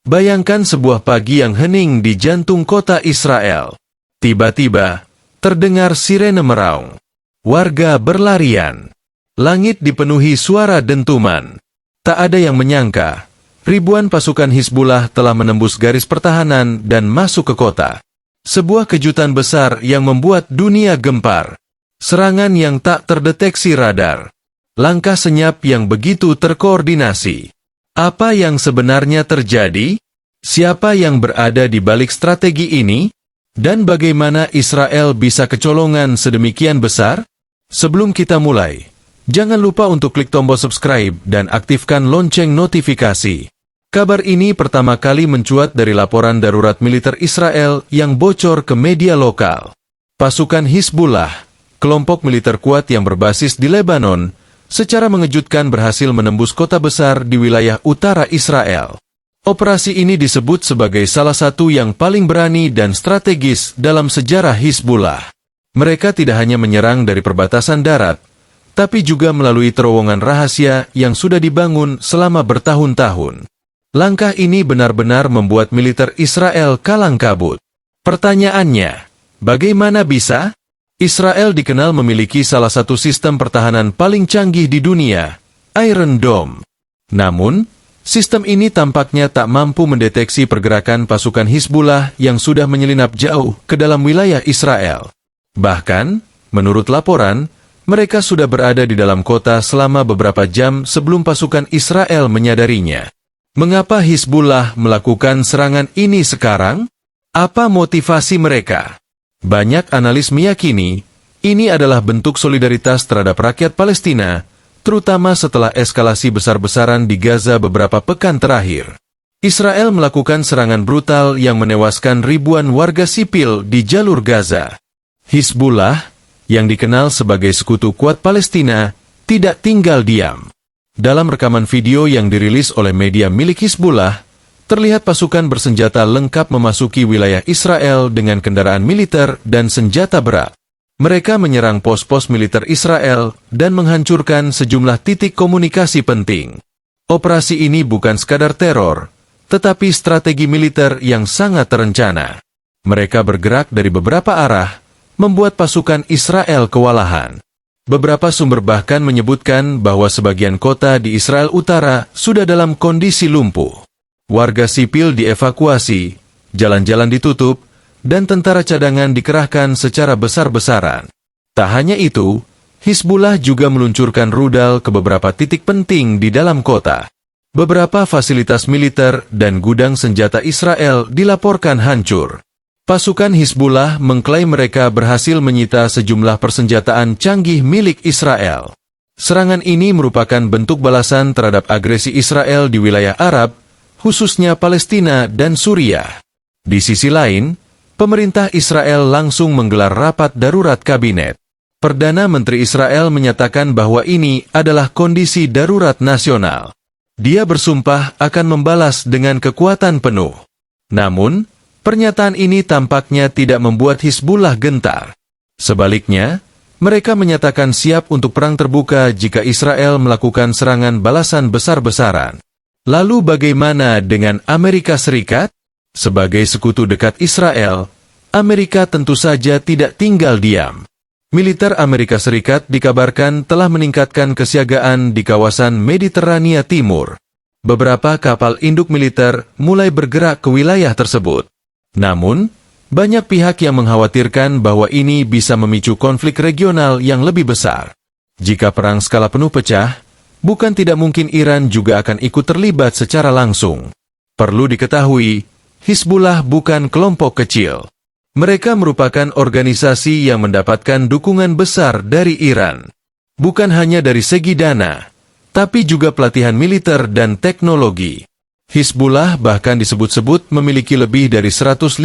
Bayangkan sebuah pagi yang hening di jantung kota Israel. Tiba-tiba, terdengar sirene meraung. Warga berlarian. Langit dipenuhi suara dentuman. Tak ada yang menyangka, ribuan pasukan Hizbullah telah menembus garis pertahanan dan masuk ke kota. Sebuah kejutan besar yang membuat dunia gempar. Serangan yang tak terdeteksi radar. Langkah senyap yang begitu terkoordinasi. Apa yang sebenarnya terjadi? Siapa yang berada di balik strategi ini? Dan bagaimana Israel bisa kecolongan sedemikian besar? Sebelum kita mulai, jangan lupa untuk klik tombol subscribe dan aktifkan lonceng notifikasi. Kabar ini pertama kali mencuat dari laporan darurat militer Israel yang bocor ke media lokal. Pasukan Hizbullah, kelompok militer kuat yang berbasis di Lebanon, secara mengejutkan berhasil menembus kota besar di wilayah utara Israel. Operasi ini disebut sebagai salah satu yang paling berani dan strategis dalam sejarah Hizbullah. Mereka tidak hanya menyerang dari perbatasan darat, tapi juga melalui terowongan rahasia yang sudah dibangun selama bertahun-tahun. Langkah ini benar-benar membuat militer Israel kalang kabut. Pertanyaannya, bagaimana bisa? Israel dikenal memiliki salah satu sistem pertahanan paling canggih di dunia, Iron Dome. Namun, sistem ini tampaknya tak mampu mendeteksi pergerakan pasukan Hizbullah yang sudah menyelinap jauh ke dalam wilayah Israel. Bahkan, menurut laporan, mereka sudah berada di dalam kota selama beberapa jam sebelum pasukan Israel menyadarinya. Mengapa Hizbullah melakukan serangan ini sekarang? Apa motivasi mereka? Banyak analis meyakini, ini adalah bentuk solidaritas terhadap rakyat Palestina, terutama setelah eskalasi besar-besaran di Gaza beberapa pekan terakhir. Israel melakukan serangan brutal yang menewaskan ribuan warga sipil di jalur Gaza. Hizbullah, yang dikenal sebagai sekutu kuat Palestina, tidak tinggal diam. Dalam rekaman video yang dirilis oleh media milik Hizbullah, terlihat pasukan bersenjata lengkap memasuki wilayah Israel dengan kendaraan militer dan senjata berat. Mereka menyerang pos-pos militer Israel dan menghancurkan sejumlah titik komunikasi penting. Operasi ini bukan sekadar teror, tetapi strategi militer yang sangat terencana. Mereka bergerak dari beberapa arah, membuat pasukan Israel kewalahan. Beberapa sumber bahkan menyebutkan bahwa sebagian kota di Israel Utara sudah dalam kondisi lumpuh. Warga sipil dievakuasi, jalan-jalan ditutup, dan tentara cadangan dikerahkan secara besar-besaran. Tak hanya itu, Hizbullah juga meluncurkan rudal ke beberapa titik penting di dalam kota. Beberapa fasilitas militer dan gudang senjata Israel dilaporkan hancur. Pasukan Hizbullah mengklaim mereka berhasil menyita sejumlah persenjataan canggih milik Israel. Serangan ini merupakan bentuk balasan terhadap agresi Israel di wilayah Arab, khususnya Palestina dan Suriah. Di sisi lain, pemerintah Israel langsung menggelar rapat darurat kabinet. Perdana Menteri Israel menyatakan bahwa ini adalah kondisi darurat nasional. Dia bersumpah akan membalas dengan kekuatan penuh. Namun, pernyataan ini tampaknya tidak membuat Hizbullah gentar. Sebaliknya, mereka menyatakan siap untuk perang terbuka jika Israel melakukan serangan balasan besar-besaran. Lalu bagaimana dengan Amerika Serikat? Sebagai sekutu dekat Israel, Amerika tentu saja tidak tinggal diam. Militer Amerika Serikat dikabarkan telah meningkatkan kesiagaan di kawasan Mediterania Timur. Beberapa kapal induk militer mulai bergerak ke wilayah tersebut. Namun, banyak pihak yang mengkhawatirkan bahwa ini bisa memicu konflik regional yang lebih besar. Jika perang skala penuh pecah, bukan tidak mungkin Iran juga akan ikut terlibat secara langsung. Perlu diketahui, Hizbullah bukan kelompok kecil. Mereka merupakan organisasi yang mendapatkan dukungan besar dari Iran. Bukan hanya dari segi dana, tapi juga pelatihan militer dan teknologi. Hizbullah bahkan disebut-sebut memiliki lebih dari 150.000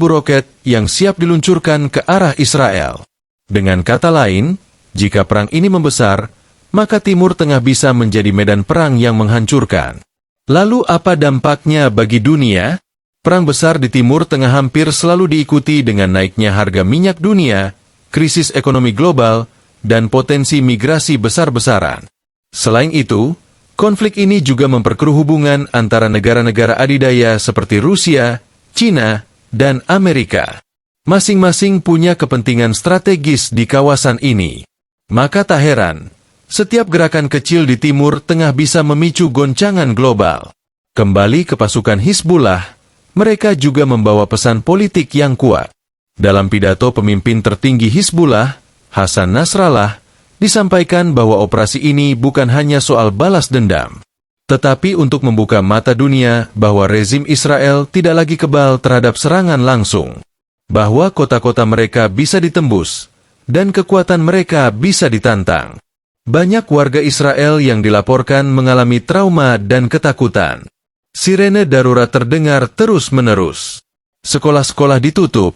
roket yang siap diluncurkan ke arah Israel. Dengan kata lain, jika perang ini membesar, maka Timur Tengah bisa menjadi medan perang yang menghancurkan. Lalu apa dampaknya bagi dunia? Perang besar di Timur Tengah hampir selalu diikuti dengan naiknya harga minyak dunia, krisis ekonomi global, dan potensi migrasi besar-besaran. Selain itu, Konflik ini juga memperkeruh hubungan antara negara-negara adidaya seperti Rusia, China, dan Amerika. Masing-masing punya kepentingan strategis di kawasan ini. Maka tak heran, setiap gerakan kecil di Timur Tengah bisa memicu goncangan global. Kembali ke pasukan Hizbullah, mereka juga membawa pesan politik yang kuat. Dalam pidato pemimpin tertinggi Hizbullah, Hasan Nasrallah, disampaikan bahwa operasi ini bukan hanya soal balas dendam, tetapi untuk membuka mata dunia bahwa rezim Israel tidak lagi kebal terhadap serangan langsung, bahwa kota-kota mereka bisa ditembus, dan kekuatan mereka bisa ditantang. Banyak warga Israel yang dilaporkan mengalami trauma dan ketakutan. Sirene darurat terdengar terus-menerus. Sekolah-sekolah ditutup,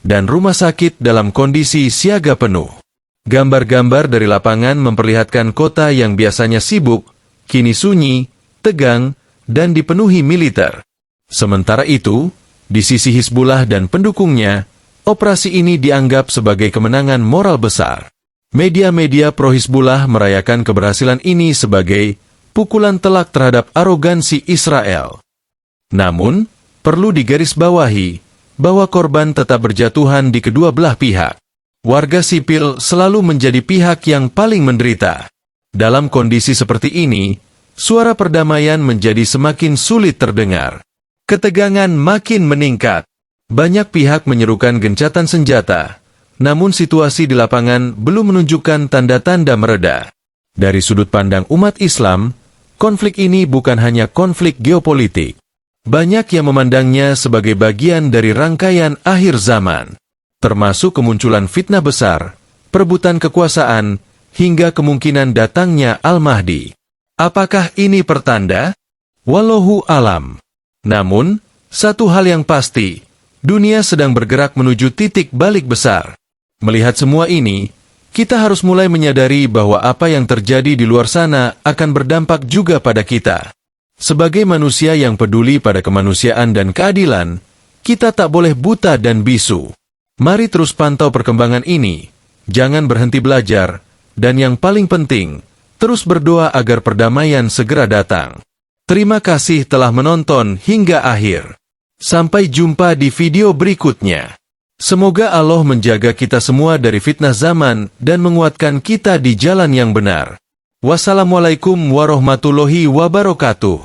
dan rumah sakit dalam kondisi siaga penuh. Gambar-gambar dari lapangan memperlihatkan kota yang biasanya sibuk, kini sunyi, tegang, dan dipenuhi militer. Sementara itu, di sisi Hizbullah dan pendukungnya, operasi ini dianggap sebagai kemenangan moral besar. Media-media pro-Hizbullah merayakan keberhasilan ini sebagai pukulan telak terhadap arogansi Israel. Namun, perlu digarisbawahi bahwa korban tetap berjatuhan di kedua belah pihak. Warga sipil selalu menjadi pihak yang paling menderita. Dalam kondisi seperti ini, suara perdamaian menjadi semakin sulit terdengar. Ketegangan makin meningkat. Banyak pihak menyerukan gencatan senjata, namun situasi di lapangan belum menunjukkan tanda-tanda mereda. Dari sudut pandang umat Islam, konflik ini bukan hanya konflik geopolitik. Banyak yang memandangnya sebagai bagian dari rangkaian akhir zaman, termasuk kemunculan fitnah besar, perebutan kekuasaan, hingga kemungkinan datangnya Al-Mahdi. Apakah ini pertanda? Wallahu alam. Namun, satu hal yang pasti, dunia sedang bergerak menuju titik balik besar. Melihat semua ini, kita harus mulai menyadari bahwa apa yang terjadi di luar sana akan berdampak juga pada kita. Sebagai manusia yang peduli pada kemanusiaan dan keadilan, kita tak boleh buta dan bisu. Mari terus pantau perkembangan ini, jangan berhenti belajar, dan yang paling penting, terus berdoa agar perdamaian segera datang. Terima kasih telah menonton hingga akhir. Sampai jumpa di video berikutnya. Semoga Allah menjaga kita semua dari fitnah zaman dan menguatkan kita di jalan yang benar. Wassalamualaikum warahmatullahi wabarakatuh.